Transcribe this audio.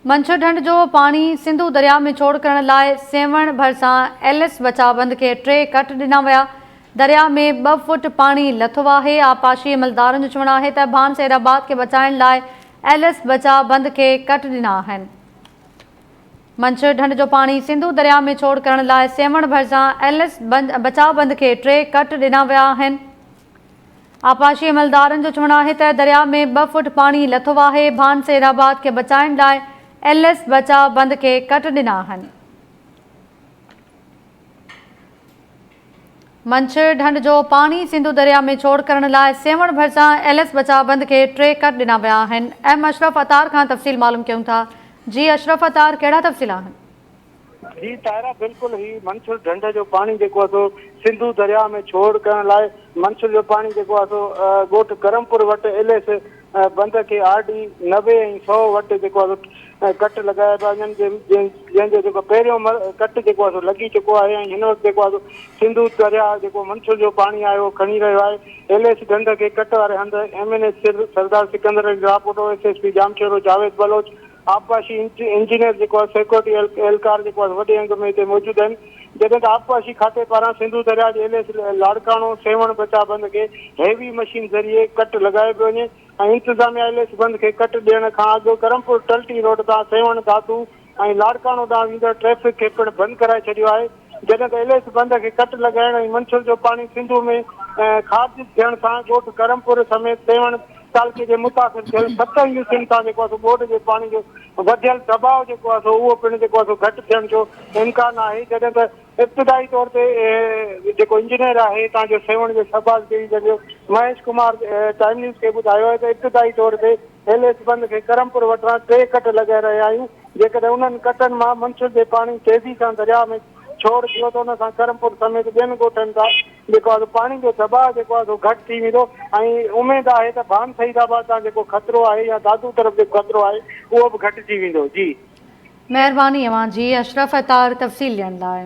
मंछर ढंढ जो पानी सिंधु दरिया में छोड़ करण लाइ सेवण भरिसां एलिस बचाव बंद के 3 कट ॾिना विया। दरिया में 2 फुट पानी लथो आहे। आपाशी अमलदारनि जो चवणु आहे त भानसेराबाद के बचाइण लाइ एलिस बचाव बंद के कट ॾिना आहिनि। मंछर ढंढ जो पानी सिंधु दरिया में छोड़ करण लाइ सेवण भरिसां एलिस बचाव बंद के 3 कट ॾिना विया आहिनि। आपाशी अमलदारनि जो चवणु आहे त दरिया में 2 फुट पानी लथो आहे। भानसेराबाद के बचाइण लाइ एलिस बचाव बंद के कट ॾिना आहिनि। मंछर ढंढ जो पानी सिंधु दरिया में छोड़ करण लाइ सेवण भरिसां एलिस बचाव बंद के 3 कट ॾिना विया आहिनि। एम अशरफ अतार खां तफ़सील मालूम कयूं था। जी अशरफ अतार, कहिड़ा तफ़सील आहिनि? जी तारा, बिल्कुल ही मंछर ढंढ जो पानी सिंधु दरिया में छोड़ करण लाइ मंछर जो पानी गोठ करमपुर वटि एलिस बंद के RD 90 ऐं 100 वटि कट लगाया पिया वञनि, जंहिंजो पहिरियों कट लॻी चुको आहे ऐं हिन वक़्तु सिंधु दरिया मंछर जो पानी आहे उहो खणी रहियो आहे। एलिस ढंढ के कट वारे हंधि MNA सरदार सिकंदर रापुटो, SSP जामशेरो जावेद बलोच, आबपाशी इंजीनियर सिक्योरिटी एहलकार वॾे अंग में हिते मौजूदु आहिनि। जॾहिं त आबपाशी खाते पारां सिंधु दरिया जे एलिस लाड़काणो सेवण बचाव बंद के हैवी मशीन ज़रिए कट लगाए पियो वञे ऐं इंतिज़ामिया एलिस बंद के कट ॾियण खां अॻु करमपुर टल्टी रोड तां सेवण धातू ऐं लाड़काणो तां ईंदड़ ट्रैफिक खे पिणु बंदि कराए छॾियो आहे। जॾहिं त एलिस बंद के कट लॻाइण ऐं मंछर जो पानी सिंधु में ख़ारिज थियण सां ॻोठ करमपुर समेत सेवण तालुके जे मुतासिर थियल 7 यूनिटनि तां ॿोॾि जे पाणी जो वधियल दबाव उहो पिणु घटि थियण जो इम्कान आहे। जॾहिं त इब्तिदाई तौर ते इंजीनियर आहे हितां जो सेवण जो शहबाज जो महेश कुमार टाइम न्यूज़ खे ॿुधायो आहे त इब्तिदाई तौर ते एलिस बंद खे करमपुर वटां 3 कट लॻाए रहिया आहियूं। जेकॾहिं उन्हनि कटनि मां मंछर जे पानी तेज़ी सां दरिया में छोड़ थियो त उन सां करमपुर समेत ॿियनि ॻोठनि तां पानी जो दबाव घटि थी वेंदो ऐं उमेद आहे त भान सईदाबाद तां ख़तरो आहे या दादू तरफ़ जो ख़तरो आहे उहो बि घटिजी वेंदो। जी महिरबानी अवां जी अशरफ अतार तफ़सील ॾियण लाइ।